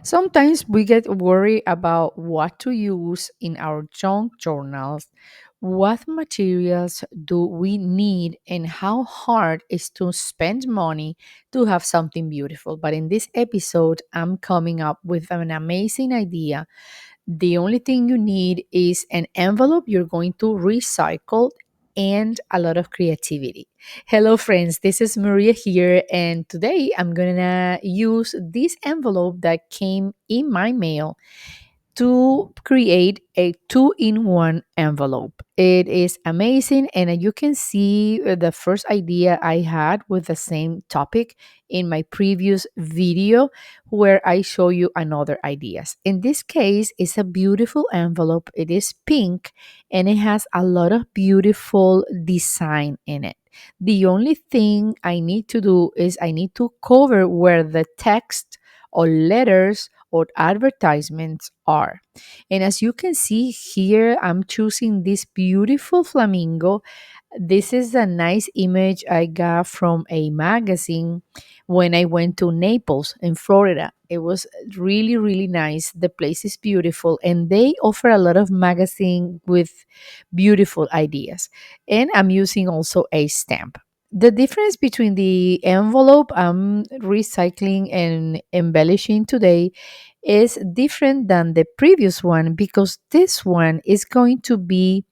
Sometimes we get worried about what to use in our junk journals. What materials do we need, and how hard is to spend money to have something beautiful? But in this episode, I'm coming up with an amazing idea. The only thing you need is an envelope you're going to recycle and a lot of creativity. Hello, friends. This is Maria here, and today I'm gonna use this envelope that came in my mail to create a two-in-one envelope. It is amazing, and you can see the first idea I had with the same topic in my previous video where I show you another ideas. In this case, it's a beautiful envelope. It is pink and it has a lot of beautiful design in it. The only thing I need to do is I need to cover where the text or letters or advertisements are. And as you can see here, I'm choosing this beautiful flamingo. This is a nice image I got from a magazine when I went to Naples in Florida. It was really, really nice. The place is beautiful, and they offer a lot of magazine with beautiful ideas. And I'm using also a stamp. The difference between the envelope I'm recycling and embellishing today is different than the previous one because this one is going to be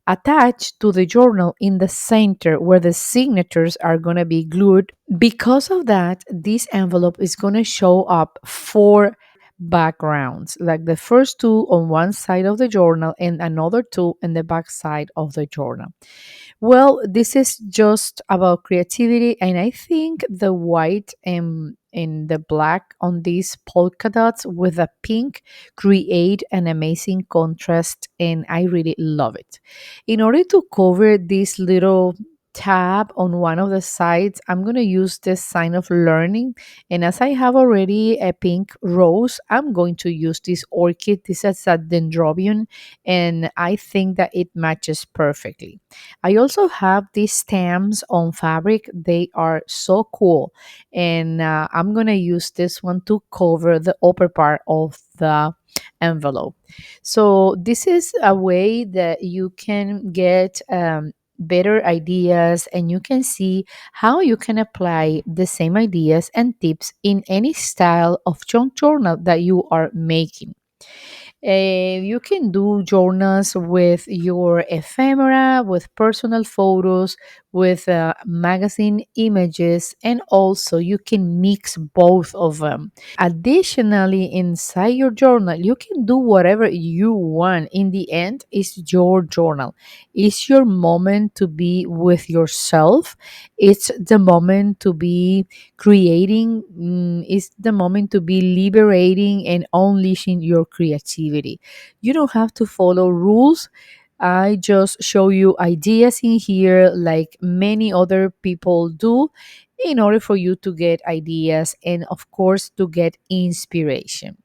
attached to the journal in the center where the signatures are going to be glued. Because of that, this envelope is going to show up four backgrounds, like the first two on one side of the journal and another two in the back side of the journal. Well, this is just about creativity, and I think the white and the black on these polka dots with the pink create an amazing contrast, and I really love it. In order to cover this little tab on one of the sides, I'm going to use this sign of learning. And as I have already a pink rose, I'm going to use this orchid. This is a dendrobium, and I think that it matches perfectly. I also have these stamps on fabric. They are so cool. And I'm going to use this one to cover the upper part of the envelope. So, this is a way that you can get better ideas and you can see how you can apply the same ideas and tips in any style of junk journal that you are making. You can do journals with your ephemera, with personal photos, with magazine images, and also you can mix both of them. Additionally, inside your journal, you can do whatever you want. In the end, it's your journal. It's your moment to be with yourself. It's the moment to be creating. It's the moment to be liberating and unleashing your creativity. You don't have to follow rules. I just show you ideas in here like many other people do in order for you to get ideas and, of course, to get inspiration.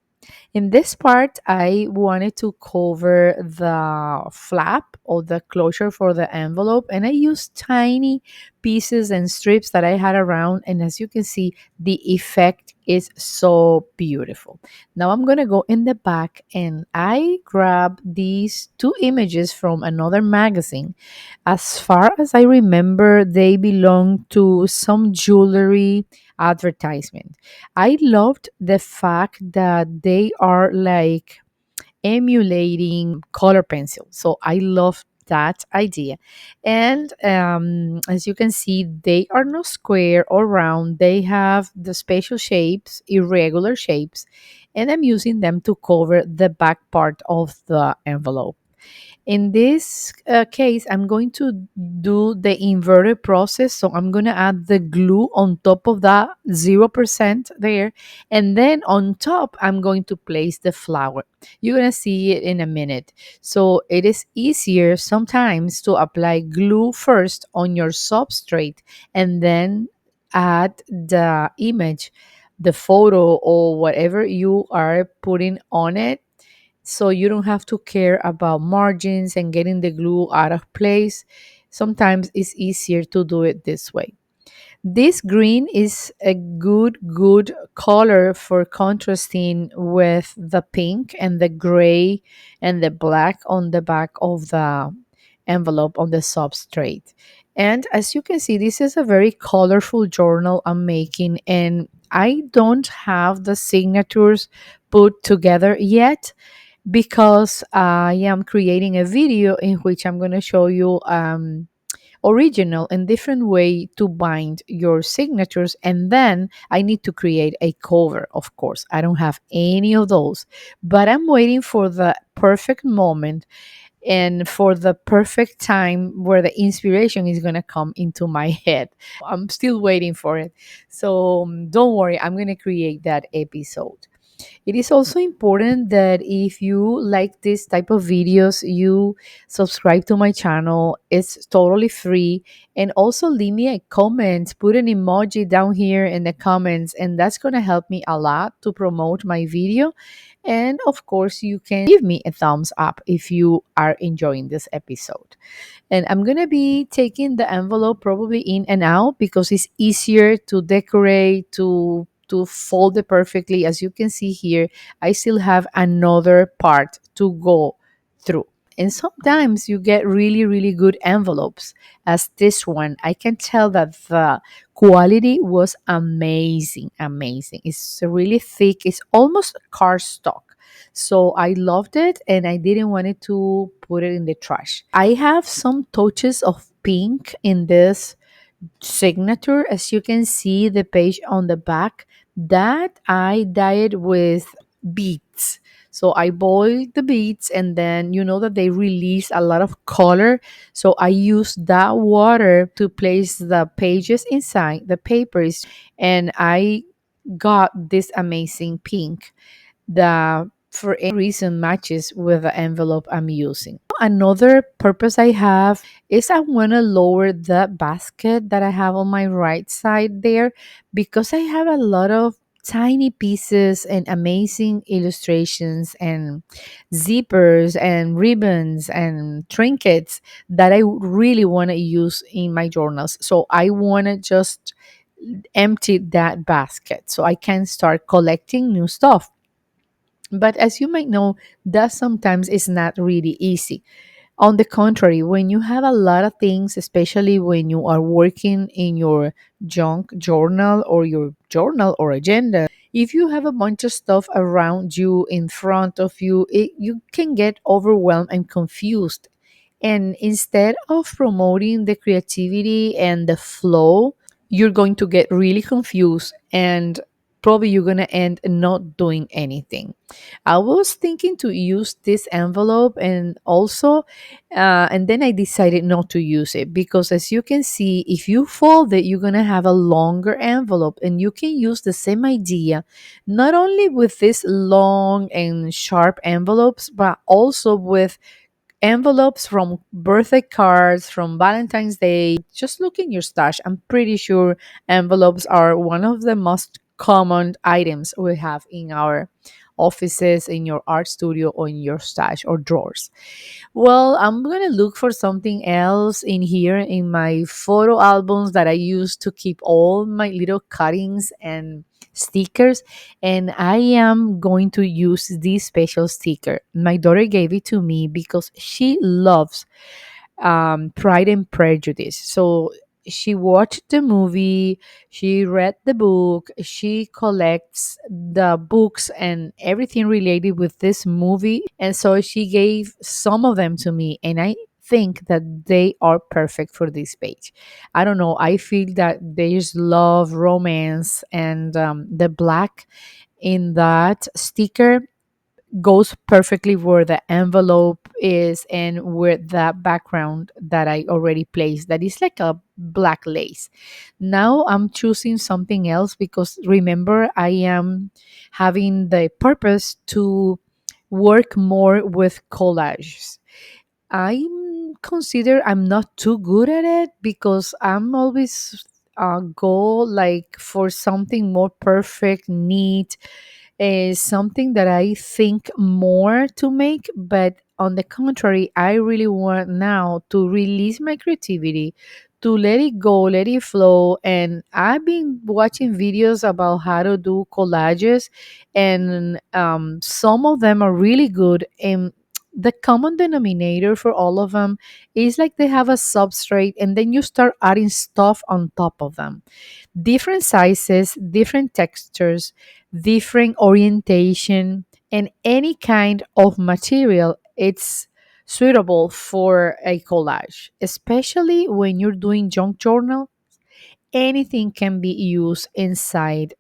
In this part, I wanted to cover the flap or the closure for the envelope, and I used tiny pieces and strips that I had around. And as you can see, the effect is so beautiful. Now I'm going to go in the back and I grab these two images from another magazine. As far as I remember, they belong to some jewelry advertisement. I loved the fact that they are like emulating color pencil. So I love that idea. And as you can see, they are not square or round, they have the special shapes, irregular shapes, and I'm using them to cover the back part of the envelope. In this case, I'm going to do the inverted process. So I'm going to add the glue on top of that 0% there. And then on top, I'm going to place the flower. You're going to see it in a minute. So it is easier sometimes to apply glue first on your substrate and then add the image, the photo, or whatever you are putting on it, so you don't have to care about margins and getting the glue out of place. Sometimes it's easier to do it this way. This green is a good color for contrasting with the pink and the gray and the black on the back of the envelope on the substrate. And as you can see, this is a very colorful journal I'm making, and I don't have the signatures put together yet because I am creating a video in which I'm going to show you original and different way to bind your signatures, and then I need to create a cover. Of course, I don't have any of those, but I'm waiting for the perfect moment and for the perfect time where the inspiration is going to come into my head. I'm still waiting for it. So don't worry, I'm going to create that episode. It is also important that if you like this type of videos, you subscribe to my channel. It's totally free. And also leave me a comment, put an emoji down here in the comments, and that's going to help me a lot to promote my video. And of course, you can give me a thumbs up if you are enjoying this episode. And I'm gonna be taking the envelope probably in and out because it's easier to decorate, to fold it perfectly. As you can see here, I still have another part to go through. And sometimes you get really good envelopes, as this one. I can tell that the quality was amazing. It's really thick, it's almost cardstock. So I loved it and I didn't want it to put it in the trash. I have some touches of pink in this signature. As you can see, the page on the back that I dyed with beads. So I boiled the beads, and then you know that they release a lot of color. So I used that water to place the pages inside the papers, and I got this amazing pink that for any reason matches with the envelope I'm using. Another purpose I have is I want to lower the basket that I have on my right side there because I have a lot of tiny pieces and amazing illustrations and zippers and ribbons and trinkets that I really want to use in my journals. So I want to just empty that basket so I can start collecting new stuff. But as you might know, that sometimes is not really easy. On the contrary, when you have a lot of things, especially when you are working in your junk journal or your journal or agenda, if you have a bunch of stuff around you, in front of you, you can get overwhelmed and confused. And instead of promoting the creativity and the flow, you're going to get really confused and probably you're going to end not doing anything. I was thinking to use this envelope and also, and then I decided not to use it because, as you can see, if you fold it, you're going to have a longer envelope and you can use the same idea not only with these long and sharp envelopes, but also with envelopes from birthday cards, from Valentine's Day. Just look in your stash. I'm pretty sure envelopes are one of the most common items we have in our offices, in your art studio, or in your stash or drawers. Well, I'm gonna look for something else in here in my photo albums that I use to keep all my little cuttings and stickers, and I am going to use this special sticker. My daughter gave it to me because she loves Pride and Prejudice. So she watched the movie, she read the book, she collects the books and everything related with this movie. And so she gave some of them to me, and I think that they are perfect for this page. I don't know, I feel that there's love, romance, and the black in that sticker goes perfectly where the envelope is and where the background that I already placed that is like a black lace. Now I'm choosing something else because remember I am having the purpose to work more with collages. I consider I'm not too good at it because I'm always go like for something more perfect, neat, is something that I think more to make, but on the contrary, I really want now to release my creativity, to let it go, let it flow. And I've been watching videos about how to do collages, and some of them are really good. And the common denominator for all of them is like they have a substrate, and then you start adding stuff on top of them, different sizes, different textures, different orientation, and any kind of material. It's suitable for a collage, especially when you're doing junk journal. Anything can be used inside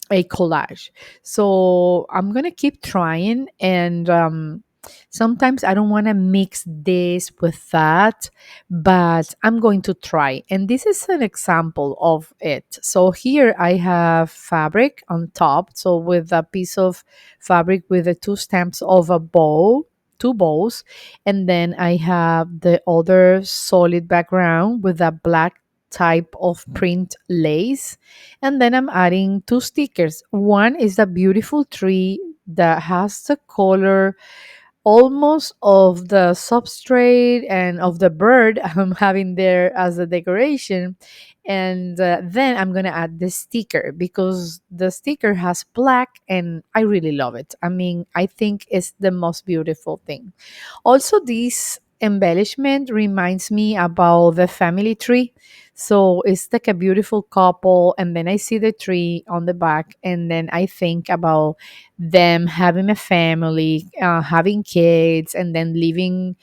a collage. So I'm gonna keep trying, and sometimes I don't want to mix this with that, but I'm going to try. And this is an example of it. So here I have fabric on top, so with a piece of fabric with the two stamps of a bow, two bows, and then I have the other solid background with a black type of print lace, and then I'm adding two stickers. One is a beautiful tree that has the color almost of the substrate and of the bird I'm having there as a decoration. And then I'm going to add the sticker because the sticker has black and I really love it. I mean, I think it's the most beautiful thing. Also, this embellishment reminds me about the family tree. So it's like a beautiful couple, and then I see the tree on the back, and then I think about them having a family, having kids, and then living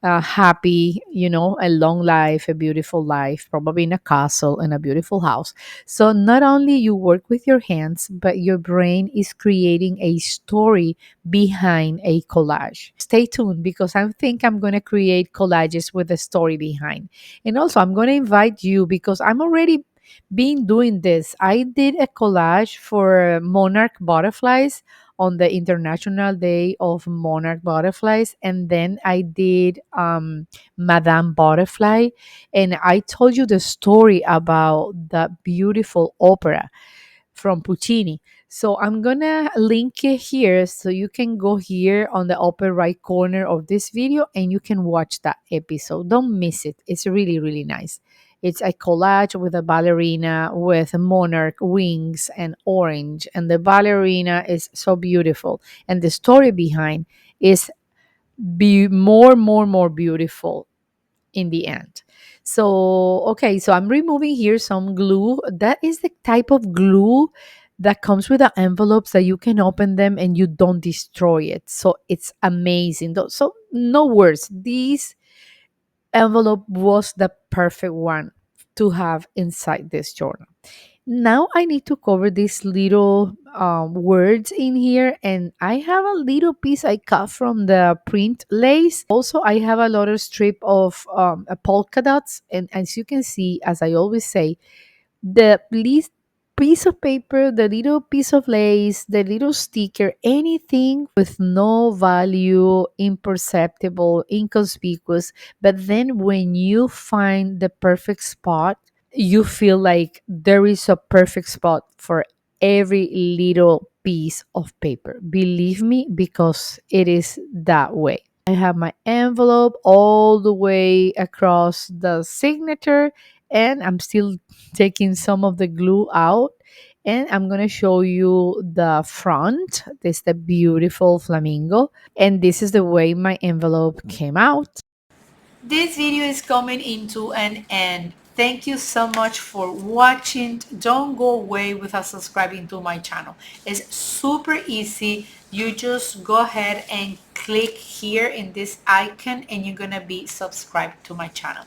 happy, a long life, a beautiful life, probably in a castle and a beautiful house. So not only you work with your hands, but your brain is creating a story behind a collage. Stay tuned because I think I'm going to create collages with a story behind. And also, I'm going to invite you because I'm already been doing this. I did a collage for monarch butterflies on the International Day of Monarch Butterflies. And then I did Madame Butterfly. And I told you the story about that beautiful opera from Puccini. So I'm gonna link it here so you can go here on the upper right corner of this video and you can watch that episode. Don't miss it. It's really, really nice. It's a collage with a ballerina with monarch wings and orange, and the ballerina is so beautiful. And the story behind is more beautiful in the end. So, okay, so I'm removing here some glue. That is the type of glue that comes with the envelopes that you can open them and you don't destroy it. So it's amazing. So, no words. This envelope was the perfect one to have inside this journal. Now I need to cover these little words in here, and I have a little piece I cut from the print lace. Also, I have a lot of strip of polka dots, and as you can see, as I always say, the least piece of paper, the little piece of lace, the little sticker, anything with no value, imperceptible, inconspicuous. But then when you find the perfect spot, you feel like there is a perfect spot for every little piece of paper. Believe me, because it is that way. I have my envelope all the way across the signature, and I'm still taking some of the glue out. And I'm going to show you the front. This is the beautiful flamingo. And this is the way my envelope came out. This video is coming into an end. Thank you so much for watching. Don't go away without subscribing to my channel. It's super easy. You just go ahead and click here in this icon and you're gonna be subscribed to my channel.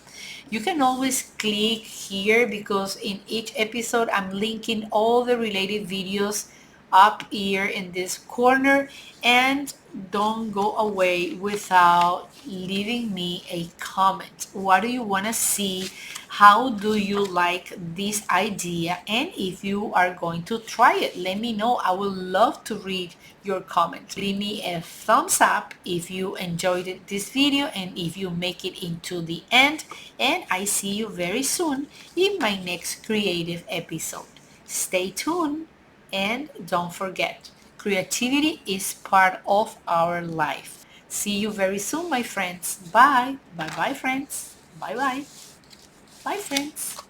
You can always click here because in each episode I'm linking all the related videos up here in this corner. And don't go away without leaving me a comment. What do you want to see? How do you like this idea? And if you are going to try it, let me know. I would love to read your comments. Leave me a thumbs up if you enjoyed this video and if you make it into the end. And I see you very soon in my next creative episode. Stay tuned. And don't forget, creativity is part of our life. See you very soon, my friends. Bye. Bye-bye, friends. Bye-bye. Bye, friends.